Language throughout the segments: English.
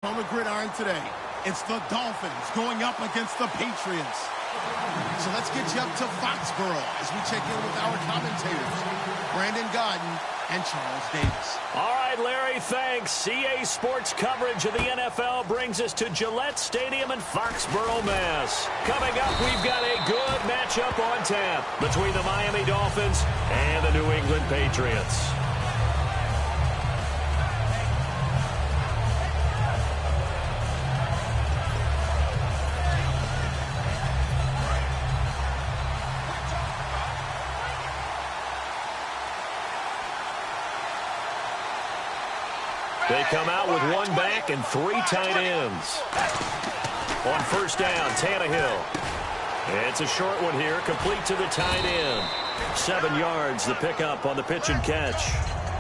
On the gridiron today, it's the Dolphins going up against the Patriots. So let's get you up to Foxborough as we check in with our commentators, Brandon Godden and Charles Davis. All right, Larry, thanks. CA Sports coverage of the NFL brings us to Gillette Stadium in Foxborough, Mass. Coming up, we've got a good matchup on tap between the Miami Dolphins and the New England Patriots. They come out with one back and three tight ends. On first down, Tannehill. It's a short one here, complete to the tight end. 7 yards, the pickup on the pitch and catch.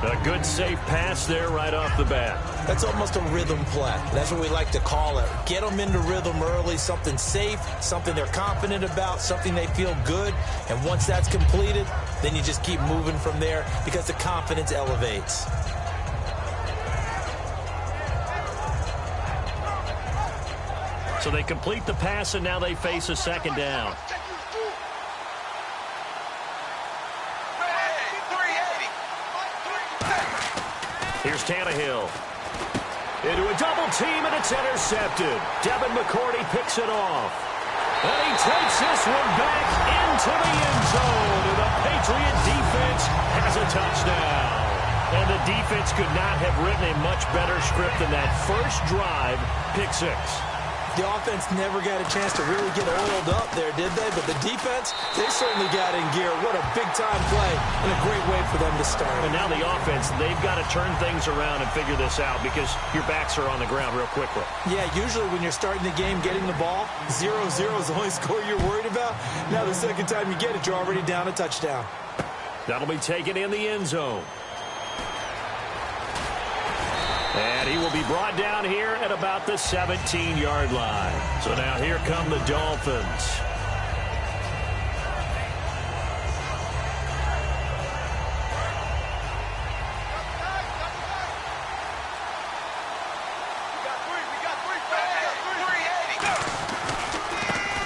A good, safe pass there right off the bat. That's almost a rhythm play. That's what we like to call it. Get them into rhythm early, something safe, something they're confident about, something they feel good. And once that's completed, then you just keep moving from there because the confidence elevates. So they complete the pass, and now they face a second down. Here's Tannehill. Into a double team, and it's intercepted. Devin McCourty picks it off. And he takes this one back into the end zone. And the Patriot defense has a touchdown. And the defense could not have written a much better script than that first drive, pick six. The offense never got a chance to really get oiled up there, did they? But the defense, they certainly got in gear. What a big-time play and a great way for them to start. And now the offense, they've got to turn things around and figure this out because your backs are on the ground real quickly. Yeah, usually when you're starting the game, getting the ball, 0-0 is the only score you're worried about. Now the second time you get it, you're already down a touchdown. That'll be taken in the end zone. And he will be brought down here at about the 17-yard line. So now here come the Dolphins.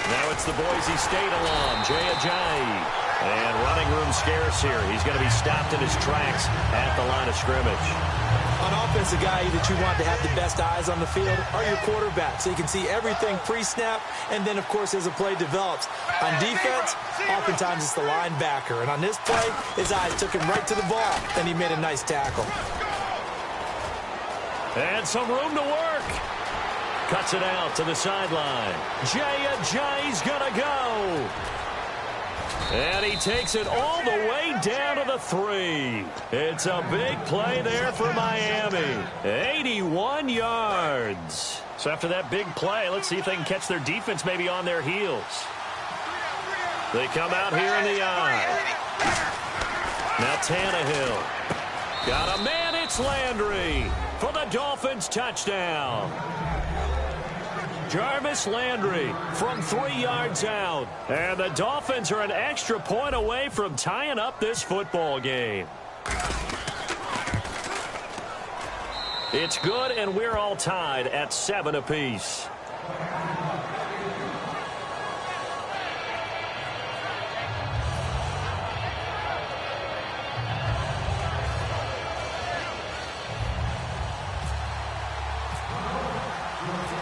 Now it's the Boise State alum, jaycazzz. And running room scarce here. He's going to be stopped in his tracks at the line of scrimmage. On offense, the guy that you want to have the best eyes on the field are your quarterbacks. So you can see everything pre-snap, and then, of course, as the play develops. On defense, oftentimes it's the linebacker. And on this play, his eyes took him right to the ball, and he made a nice tackle. And some room to work. Cuts it out to the sideline. Jaycazz's gonna go. And he takes it all the way down to the 3. It's a big play there for Miami. 81 yards. So after that big play, let's see if they can catch their defense maybe on their heels. They come out here in the eye. Now Tannehill. Got a man, it's Landry for the Dolphins touchdown. Jarvis Landry from 3 yards out. And the Dolphins are an extra point away from tying up this football game. It's good, and we're all tied at 7 apiece.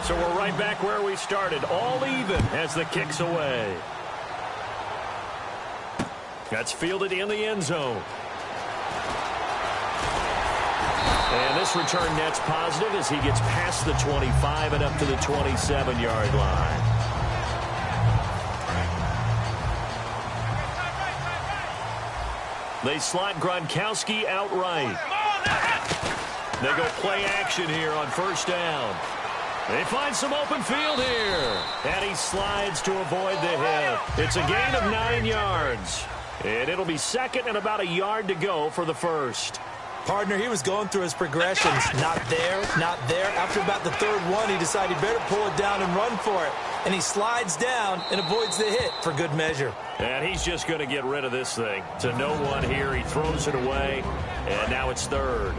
So we're right back where we started, all even as the kick's away. That's fielded in the end zone. And this return net's positive as he gets past the 25 and up to the 27-yard line. They slot Gronkowski outright. They go play action here on first down. They find some open field here. And he slides to avoid the hit. It's a gain of 9 yards. And it'll be second and about a yard to go for the first. Partner, he was going through his progressions. Not there, not there. After about the third one, he decided he better pull it down and run for it. And he slides down and avoids the hit for good measure. And he's just going to get rid of this thing. To no one here, he throws it away. And now it's third.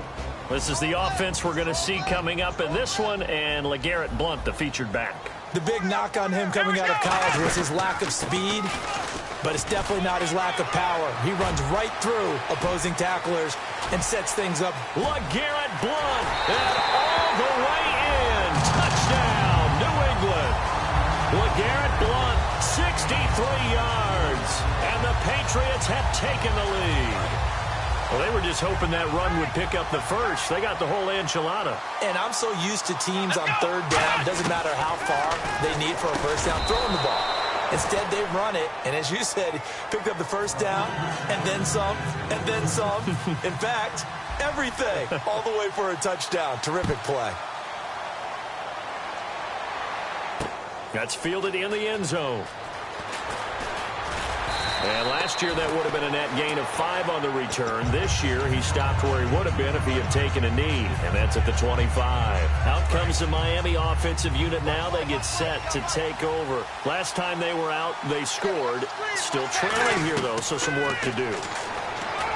This is the offense we're going to see coming up in this one, and LeGarrette Blount, the featured back. The big knock on him coming out of college was his lack of speed, but it's definitely not his lack of power. He runs right through opposing tacklers and sets things up. LeGarrette Blount, and all the way in. Touchdown, New England. LeGarrette Blount, 63 yards, and the Patriots have taken the lead. Well, they were just hoping that run would pick up the first. They got the whole enchilada. And I'm so used to teams on third down, doesn't matter how far they need for a first down, throwing the ball. Instead, they run it, and as you said, picked up the first down, and then some, and then some. In fact, everything, all the way for a touchdown. Terrific play. That's fielded in the end zone. And last year, that would have been a net gain of 5 on the return. This year, he stopped where he would have been if he had taken a knee, and that's at the 25. Out comes the Miami offensive unit now. They get set to take over. Last time they were out, they scored. Still trailing here, though, so some work to do.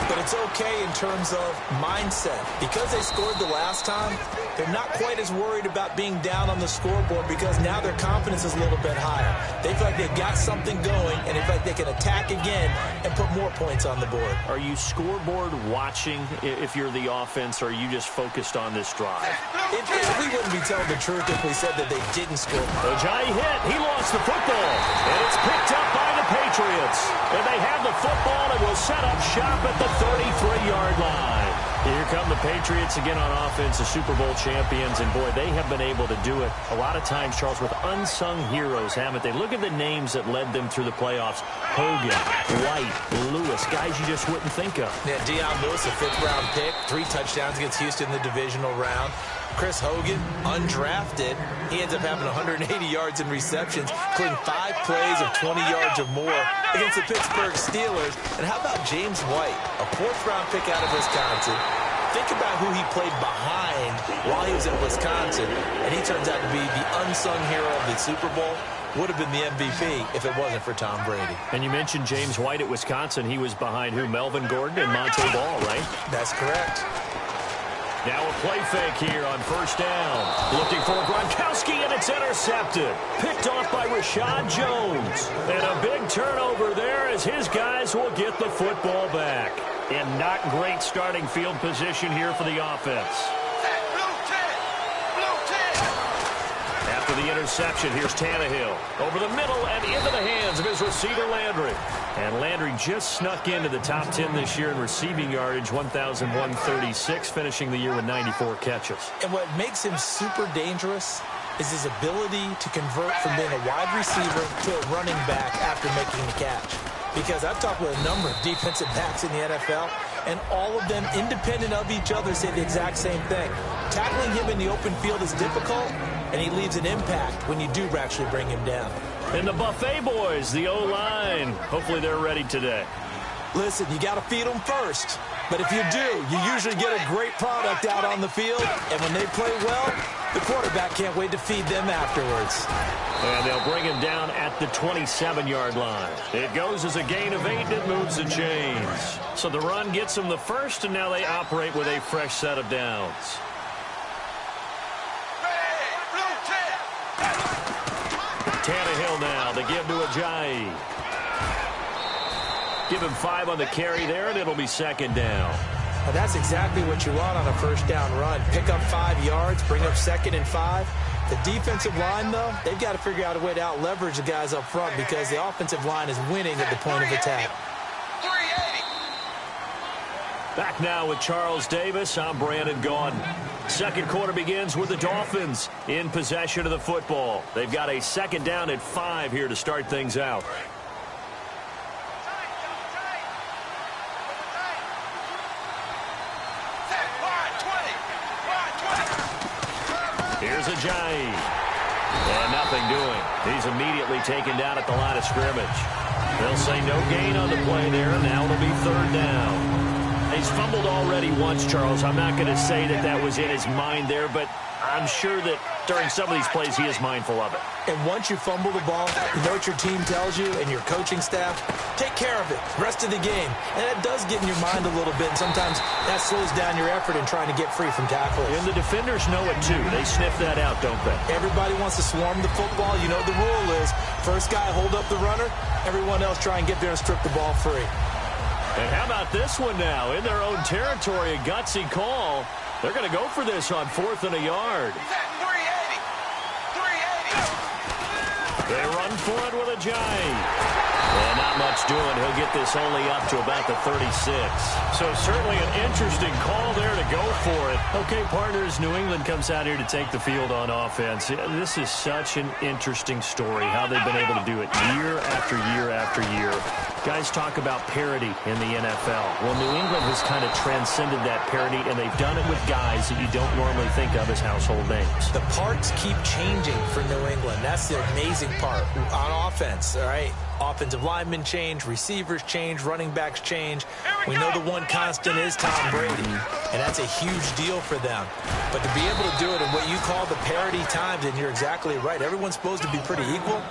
But it's okay in terms of mindset. Because they scored the last time, they're not quite as worried about being down on the scoreboard because now their confidence is a little bit higher. They feel like they've got something going, and they feel like they can attack again and put more points on the board. Are you scoreboard watching if you're the offense, or are you just focused on this drive? We wouldn't be telling the truth if we said that they didn't score. Ojai hit. He lost the football, and it's picked up by the Patriots. And they have the football and will set up shop at the 33-yard line. Here come the Patriots again on offense, the Super Bowl champions, and boy, they have been able to do it a lot of times, Charles, with unsung heroes, haven't they? Look at the names that led them through the playoffs. Hogan, White, Lewis, guys you just wouldn't think of. Yeah, Deion Lewis, a 5th-round pick, 3 touchdowns against Houston in the divisional round. Chris Hogan, undrafted. He ends up having 180 yards in receptions, including 5 plays of 20 yards or more against the Pittsburgh Steelers. And how about James White, a 4th-round pick out of Wisconsin? Think about who he played behind while he was at Wisconsin, and he turns out to be the unsung hero of the Super Bowl. Would have been the MVP if it wasn't for Tom Brady. And you mentioned James White at Wisconsin. He was behind who? Melvin Gordon and Monte Ball, right? That's correct. Now a play fake here on first down. Looking for Gronkowski, and it's intercepted. Picked off by Rashad Jones. And a big turnover there as his guys will get the football back. And not great starting field position here for the offense. After the interception, here's Tannehill. Over the middle and into the hands of his receiver, Landry. And Landry just snuck into the top 10 this year in receiving yardage, 1,136, finishing the year with 94 catches. And what makes him super dangerous is his ability to convert from being a wide receiver to a running back after making the catch. Because I've talked with a number of defensive backs in the NFL, and all of them, independent of each other, say the exact same thing. Tackling him in the open field is difficult, and he leaves an impact when you do actually bring him down. And the Buffet boys, the O-line, hopefully they're ready today. Listen, you got to feed them first. But if you do, you usually get a great product out on the field, and when they play well, the quarterback can't wait to feed them afterwards. And they'll bring him down at the 27-yard line. It goes as a gain of 8, and it moves the chains. So the run gets them the first, and now they operate with a fresh set of downs. Tannehill now, they give to Ajayi. Give him 5 on the carry there, and it'll be second down. Well, that's exactly what you want on a first down run. Pick up 5 yards, bring up 2nd and 5. The defensive line, though, they've got to figure out a way to out-leverage the guys up front because the offensive line is winning at the point of attack. Back now with Charles Davis. I'm Brandon Gaudin. Second quarter begins with the Dolphins in possession of the football. They've got a second down at 5 here to start things out. Here's Ajayi. And nothing doing. He's immediately taken down at the line of scrimmage. They'll say no gain on the play there, and now it'll be third down. He's fumbled already once, Charles. I'm not going to say that that was in his mind there, but I I'm sure that during some of these plays he is mindful of it. And once you fumble the ball, you know what your team tells you and your coaching staff? Take care of it, rest of the game. And that does get in your mind a little bit, and sometimes that slows down your effort in trying to get free from tackles. And the defenders know it too. They sniff that out, don't they? Everybody wants to swarm the football. You know the rule is first guy hold up the runner, everyone else try and get there and strip the ball free. And how about this one now? In their own territory, a gutsy call. They're going to go for this on 4th and a yard. They run for it with a Jay. And not much doing. He'll get this only up to about the 36. So certainly an interesting call there to go for it. Okay, partners, New England comes out here to take the field on offense. This is such an interesting story, how they've been able to do it year after year after year. Guys talk about parity in the NFL. Well, New England has kind of transcended that parity, and they've done it with guys that you don't normally think of as household names. The parts keep changing for New England. That's the amazing part on offense, all right? Offensive linemen change, receivers change, running backs change. We know the one constant is Tom Brady, and that's a huge deal for them. But to be able to do it in what you call the parity times, and you're exactly right, everyone's supposed to be pretty equal.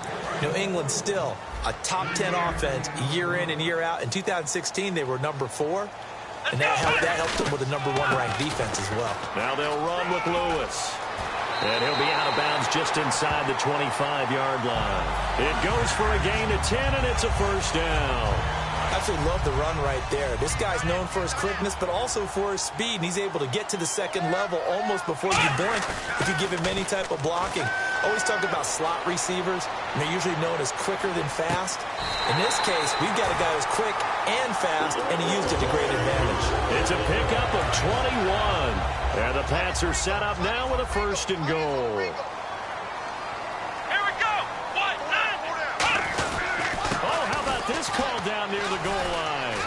New England still a top 10 offense year in and year out. In 2016, they were number 4, and that helped them with a number 1 ranked defense as well. Now they'll run with Lewis. And he'll be out of bounds just inside the 25-yard line. It goes for a gain of 10, and it's a first down. Absolutely love the run right there. This guy's known for his quickness, but also for his speed. And he's able to get to the second level almost before you blink if you give him any type of blocking. Always talk about slot receivers, and they're usually known as quicker than fast. In this case, we've got a guy who's quick and fast, and he used it to great advantage. It's a pickup of 21. And the Pats are set up now with a 1st and goal. Here we go. Oh, how about this call down near the goal line?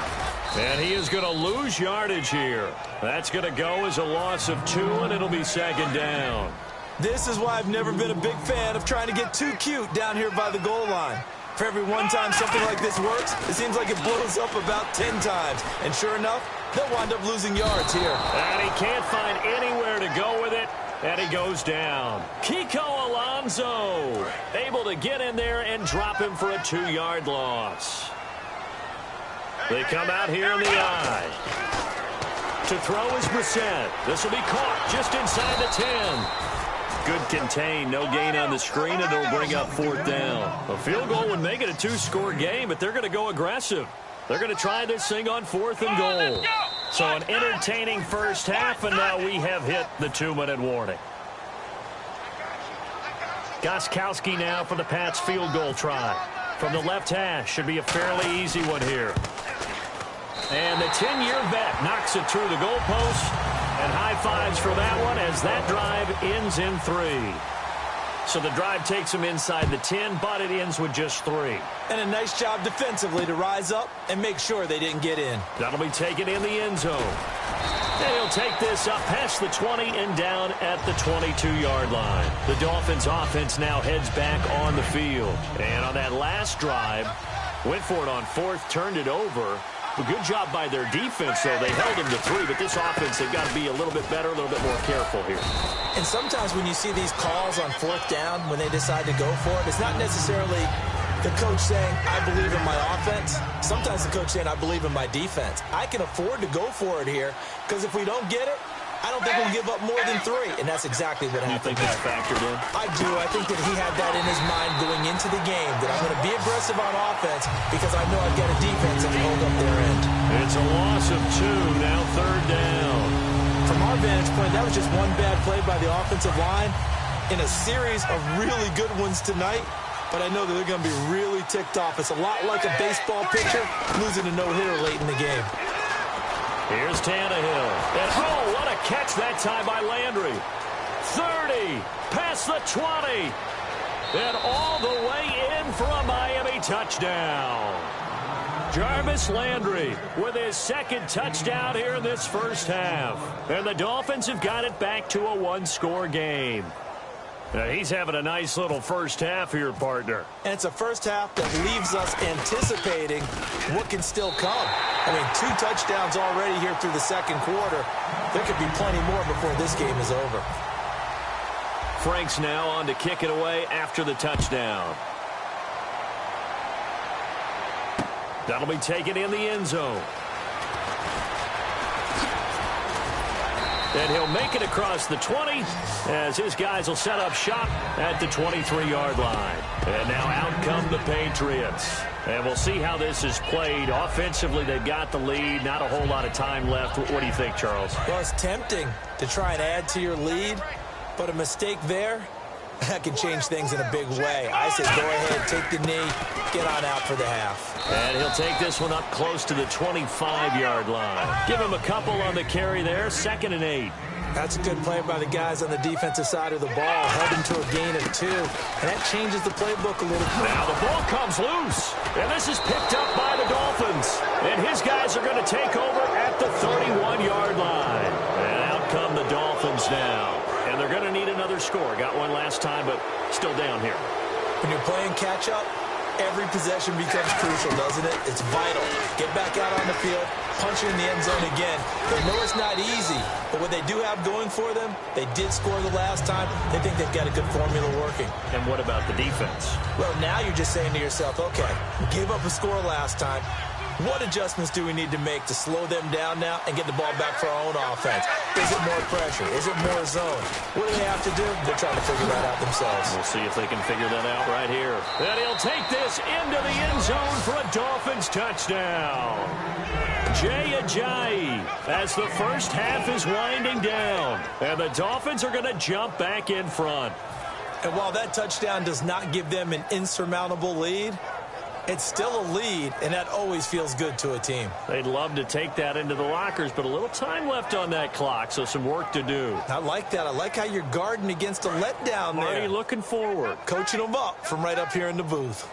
And he is going to lose yardage here. That's going to go as a loss of 2, and it'll be 2nd down. This is why I've never been a big fan of trying to get too cute down here by the goal line. For every one time something like this works, it seems like it blows up about 10 times. And sure enough, they'll wind up losing yards here. And he can't find anywhere to go with it, and he goes down. Kiko Alonso able to get in there and drop him for a 2-yard loss. They come out here in the eye. To throw is Brissett. This will be caught just inside the 10. Good contain, no gain on the screen, and it'll bring up 4th down. A field goal would make it a 2-score game, but they're going to go aggressive. They're going to try this thing on 4th and goal. So an entertaining first half, and now we have hit the 2-minute warning. Gostkowski now for the Pats field goal try. From the left hash, should be a fairly easy one here. And the 10-year vet knocks it through the goalpost. And high fives for that one as that drive ends in 3. So the drive takes them inside the 10, but it ends with just 3. And a nice job defensively to rise up and make sure they didn't get in. That'll be taken in the end zone. And he'll take this up past the 20 and down at the 22-yard line. The Dolphins offense now heads back on the field. And on that last drive, went for it on 4th, turned it over. A good job by their defense, though. They held them to 3, but this offense, they've got to be a little bit better, a little bit more careful here. And sometimes when you see these calls on 4th down, when they decide to go for it, it's not necessarily the coach saying, I believe in my offense. Sometimes the coach saying, I believe in my defense. I can afford to go for it here, because if we don't get it, I don't think we'll give up more than 3, and that's exactly what happened. You think that factored in? I do. I think that he had that in his mind going into the game, that I'm going to be aggressive on offense because I know I've got a defense that can hold up their end. It's a loss of 2, now 3rd down. From our vantage point, that was just one bad play by the offensive line in a series of really good ones tonight, but I know that they're going to be really ticked off. It's a lot like a baseball pitcher losing a no-hitter late in the game. Here's Tannehill. And oh, what a catch that time by Landry. 30, past the 20. And all the way in for a Miami touchdown. Jarvis Landry with his 2nd touchdown here in this first half. And the Dolphins have got it back to a 1-score game. Now, he's having a nice little first half here, partner. And it's a first half that leaves us anticipating what can still come. I mean, 2 touchdowns already here through the 2nd quarter. There could be plenty more before this game is over. Frank's now on to kick it away after the touchdown. That'll be taken in the end zone. And he'll make it across the 20 as his guys will set up shop at the 23-yard line. And now out come the Patriots. And we'll see how this is played. Offensively, they've got the lead. Not a whole lot of time left. What do you think, Charles? Well, it's tempting to try and add to your lead, but a mistake there, that can change things in a big way. I said go ahead, take the knee, get on out for the half. And he'll take this one up close to the 25-yard line. Give him a couple on the carry there, 2nd and 8. That's a good play by the guys on the defensive side of the ball. Held him to a gain of 2, and that changes the playbook a little bit. Now the ball comes loose, and this is picked up by the Dolphins. And his guys are going to take over at the 31-yard line. And out come the Dolphins now. And they're going to need another score. Got one last time, but still down here. When you're playing catch-up, every possession becomes crucial, doesn't it? It's vital. Get back out on the field, punch it in the end zone again. They know it's not easy, but what they do have going for them, they did score the last time. They think they've got a good formula working. And what about the defense? Well, now you're just saying to yourself, okay, we gave up a score last time. What adjustments do we need to make to slow them down now and get the ball back for our own offense? Is it more pressure? Is it more zone? What do they have to do? They're trying to figure that out themselves. We'll see if they can figure that out right here. And he'll take this into the end zone for a Dolphins touchdown. Jay Ajayi as the first half is winding down. And the Dolphins are going to jump back in front. And while that touchdown does not give them an insurmountable lead, it's still a lead, and that always feels good to a team. They'd love to take that into the lockers, but a little time left on that clock, so some work to do. I like that. I like how you're guarding against a letdown there. Already looking forward. Coaching them up from right up here in the booth.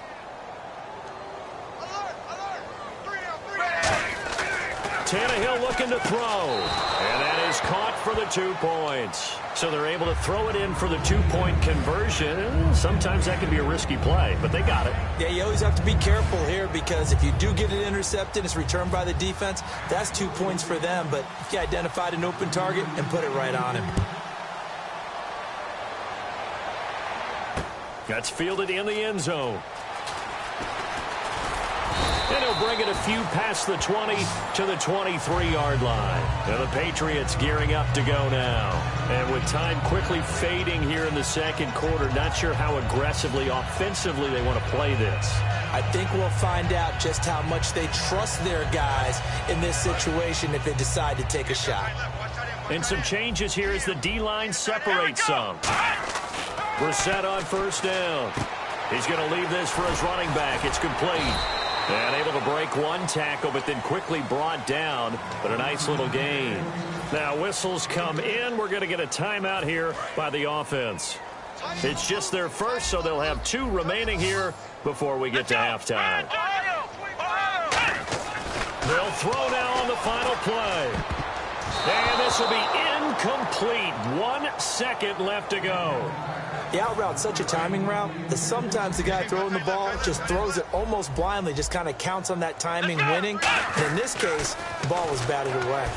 Tannehill looking to throw. And that is caught for the 2 points. So they're able to throw it in for the 2-point conversion. Sometimes that can be a risky play, but they got it. Yeah, you always have to be careful here because if you do get it intercepted, it's returned by the defense, that's 2 points for them. But you identified an open target and put it right on him. That's fielded in the end zone. And he'll bring it a few past the 20 to the 23-yard line. And the Patriots gearing up to go now. And with time quickly fading here in the second quarter, not sure how aggressively, offensively they want to play this. I think we'll find out just how much they trust their guys in this situation if they decide to take a shot. And some changes here as the D-line separates some. Brissett on first down. He's going to leave this for his running back. It's complete. And able to break one tackle, but then quickly brought down. But a nice little gain. Now whistles come in. We're going to get a timeout here by the offense. It's just their first, so they'll have 2 remaining here before we get to halftime. They'll throw now on the final play. And this will be incomplete. 1 second left to go. The out route's such a timing route that sometimes the guy throwing the ball just throws it almost blindly, just kind of counts on that timing winning. And in this case, the ball was batted away.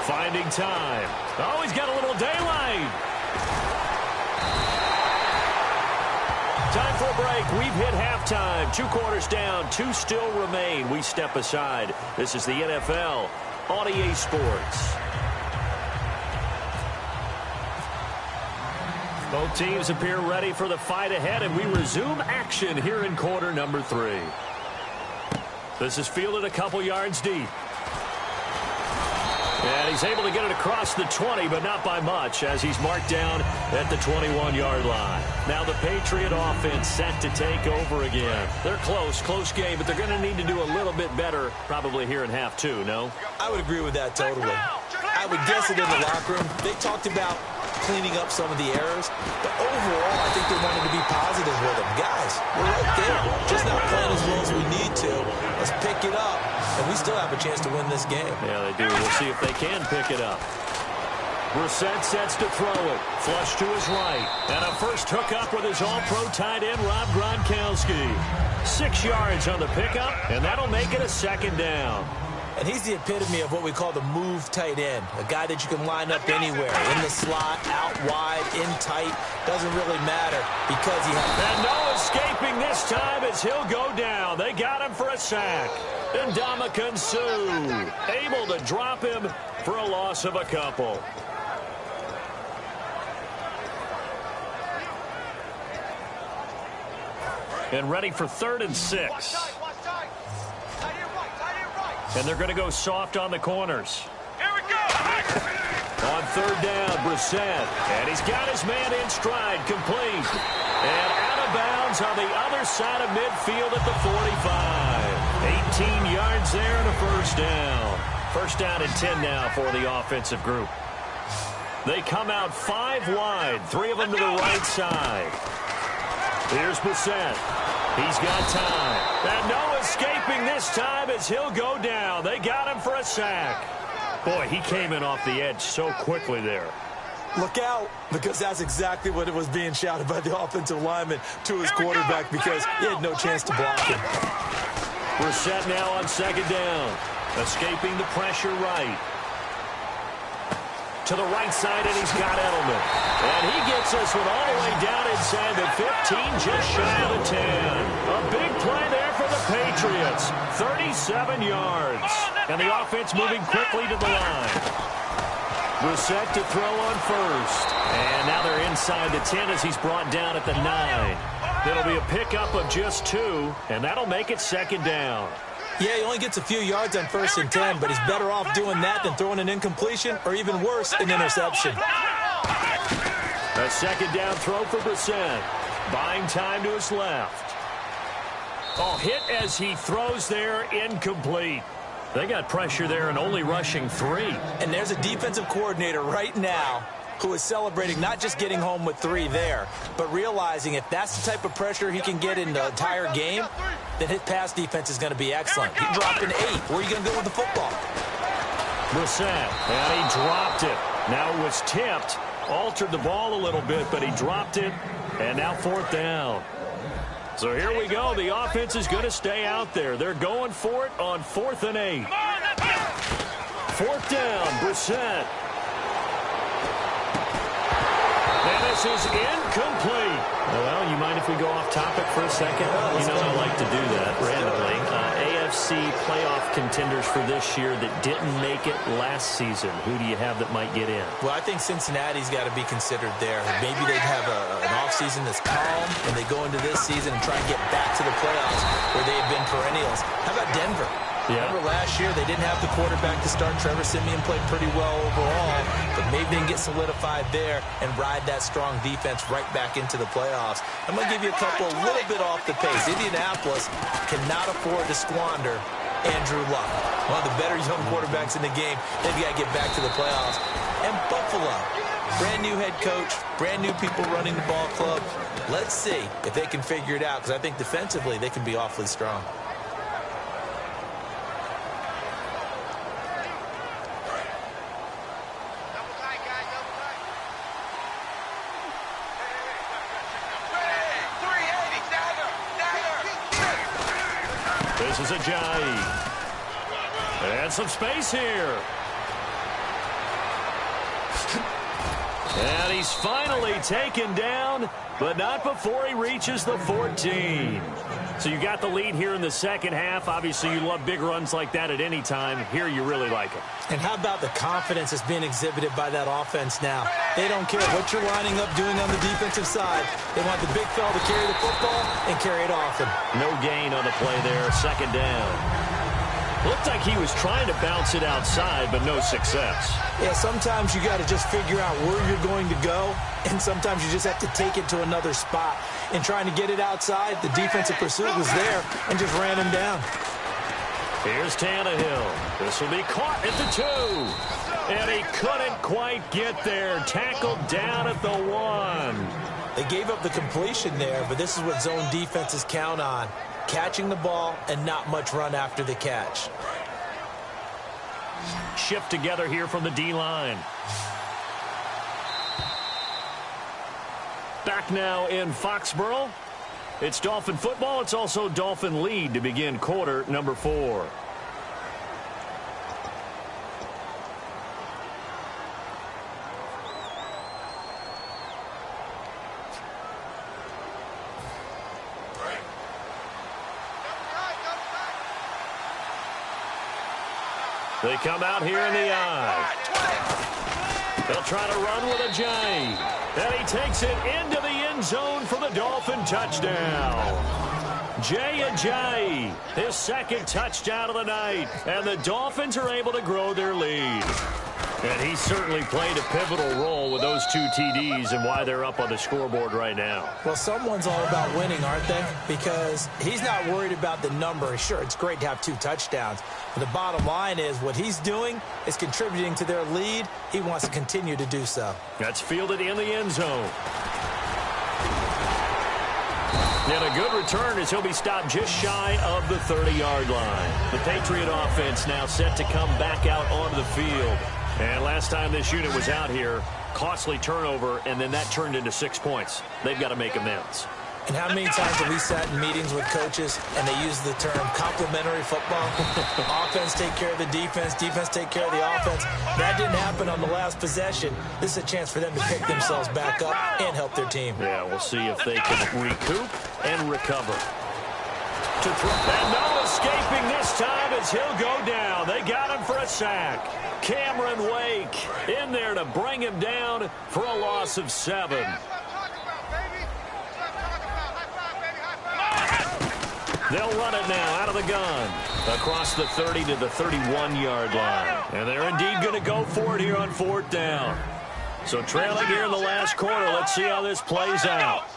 Finding time. Oh, he's got a little daylight. Time for a break. We've hit halftime. 2 quarters down. 2 still remain. We step aside. This is the NFL on EA Sports. Both teams appear ready for the fight ahead, and we resume action here in quarter number 3. This is fielded a couple yards deep. And he's able to get it across the 20, but not by much, as he's marked down at the 21-yard line. Now the Patriot offense set to take over again. They're close game, but they're going to need to do a little bit better probably here in half 2, no? I would agree with that totally. I would guess it in the locker room. They talked about cleaning up some of the errors, but overall, I think they wanted to be positive with them. Guys, we're right there. Just not playing as well as we need to. Let's pick it up, and we still have a chance to win this game. Yeah, they do. We'll see if they can pick it up. Brissett sets to throw it. Flush to his right. And a first hookup with his all-pro tight end, Rob Gronkowski. 6 yards on the pickup, and that'll make it a 2nd down. And he's the epitome of what we call the move tight end, a guy that you can line up anywhere, in the slot, out wide, in tight, doesn't really matter because he has... And no escaping this time as he'll go down. They got him for a sack. And Ndamukong Suh able to drop him for a loss of a couple. And ready for 3rd and 6. And they're going to go soft on the corners. Here we go. On 3rd down, Brissett. And he's got his man in stride, complete. And out of bounds on the other side of midfield at the 45. 18 yards there and a 1st down. 1st down and 10 now for the offensive group. They come out 5 wide, 3 of them to the right side. Here's Brissett. He's got time. And no escaping this time as he'll go down. They got him for a sack. Boy, he came in off the edge so quickly there. Look out, because that's exactly what it was being shouted by the offensive lineman to his quarterback because he had no chance to block him. Brissett now on 2nd down. Escaping the pressure right. To the right side, and he's got Edelman. And he gets this one all the way down inside the 15, just shy of the 10. A big play there for the Patriots. 37 yards. And the offense moving quickly to the line. Brissett to throw on 1st. And now they're inside the 10 as he's brought down at the 9. It'll be a pickup of just 2, and that'll make it 2nd down. Yeah, he only gets a few yards on 1st and 10, but he's better off doing that than throwing an incompletion or even worse, an interception. A 2nd down throw for Brissett. Buying time to his left. Oh, hit as he throws there, incomplete. They got pressure there and only rushing 3. And there's a defensive coordinator right now who is celebrating not just getting home with 3 there, but realizing if that's the type of pressure he can get in the entire game, then his pass defense is going to be excellent. He dropped an 8. Where are you going to go with the football? Brissett, and he dropped it. Now it was tipped, altered the ball a little bit, but he dropped it, and now 4th down. So here we go. The offense is going to stay out there. They're going for it on 4th and 8. 4th down, Brissett. And this is incomplete. Well, you mind if we go off topic for a second? You know I like to do that randomly. AFC playoff contenders for this year that didn't make it last season. Who do you have that might get in? Well, I think Cincinnati's got to be considered there. Maybe they'd have an offseason that's calm, and they go into this season and try and get back to the playoffs where they have been perennials. How about Denver? Yeah. Remember last year, they didn't have the quarterback to start. Trevor Siemian played pretty well overall, but maybe they can get solidified there and ride that strong defense right back into the playoffs. I'm going to give you a couple a little bit off the pace. Indianapolis cannot afford to squander Andrew Luck, one of the better young quarterbacks in the game. They've got to get back to the playoffs. And Buffalo, brand new head coach, brand new people running the ball club. Let's see if they can figure it out, because I think defensively they can be awfully strong. This is Ajayi. And some space here. And he's finally taken down, but not before he reaches the 14. So you got the lead here in the second half. Obviously, you love big runs like that at any time. Here, you really like it. And how about the confidence that's being exhibited by that offense now? They don't care what you're lining up doing on the defensive side. They want the big fella to carry the football and carry it often. No gain on the play there. 2nd down. Looked like he was trying to bounce it outside, but no success. Yeah, sometimes you got to just figure out where you're going to go, and sometimes you just have to take it to another spot. In trying to get it outside, the defensive pursuit was there and just ran him down. Here's Tannehill. This will be caught at the 2. And he couldn't quite get there. Tackled down at the 1. They gave up the completion there, but this is what zone defenses count on. Catching the ball and not much run after the catch. Shift together here from the D-line. Back now in Foxborough. It's Dolphin football. It's also Dolphin lead to begin quarter number 4. They come out here in the eye. They'll try to run with a J. And he takes it into the end zone for the Dolphin touchdown. Jay, his second touchdown of the night. And the Dolphins are able to grow their lead. And he certainly played a pivotal role with those 2 TDs and why they're up on the scoreboard right now. Well, someone's all about winning, aren't they? Because he's not worried about the number. Sure, it's great to have 2 touchdowns. But the bottom line is what he's doing is contributing to their lead. He wants to continue to do so. That's fielded in the end zone. And a good return as he'll be stopped just shy of the 30-yard line. The Patriot offense now set to come back out onto the field. And last time this unit was out here, costly turnover, and then that turned into 6 points. They've got to make amends. And how many times have we sat in meetings with coaches and they use the term complementary football? Offense take care of the defense, defense take care of the offense. That didn't happen on the last possession. This is a chance for them to pick themselves back up and help their team. Yeah, we'll see if they can recoup and recover. And no escaping this time as he'll go down. They got him for a sack. Cameron Wake in there to bring him down for a loss of 7. They'll run it now out of the gun across the 30 to the 31-yard line. And they're indeed going to go for it here on 4th down. So trailing here in the last quarter, let's see how this plays out.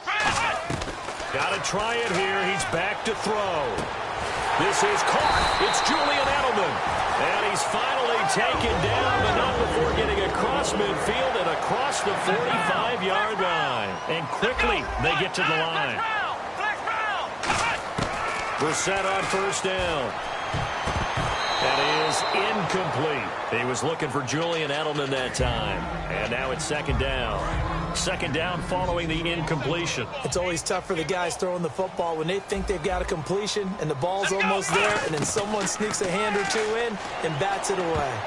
Got to try it here. He's back to throw. This is caught. It's Julian Edelman. And he's finally taken down, but not before getting across midfield and across the 45-yard line. And quickly, they get to the line. We're set on 1st down. That is incomplete. He was looking for Julian Edelman that time. And now it's 2nd down. 2nd down following the incompletion. It's always tough for the guys throwing the football when they think they've got a completion and the ball's almost there, and then someone sneaks a hand or 2 in and bats it away.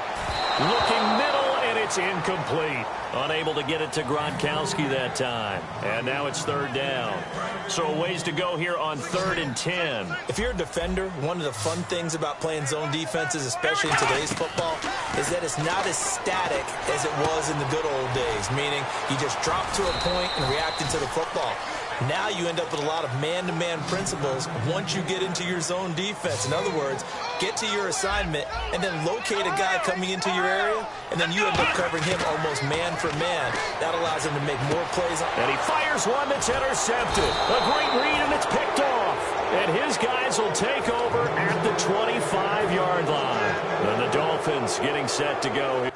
Looking middle, and it's incomplete. Unable to get it to Gronkowski that time. And now it's 3rd down. So a ways to go here on 3rd and 10. If you're a defender, one of the fun things about playing zone defenses, especially in today's football, is that it's not as static as it was in the good old days, meaning you just drop to a point and react into the football. Now you end up with a lot of man-to-man principles once you get into your zone defense. In other words, get to your assignment and then locate a guy coming into your area, and then you end up covering him almost man for man. That allows him to make more plays. And he fires one that's intercepted. A great read, and it's picked off. And his guys will take over at the 25-yard line. And the Dolphins getting set to go.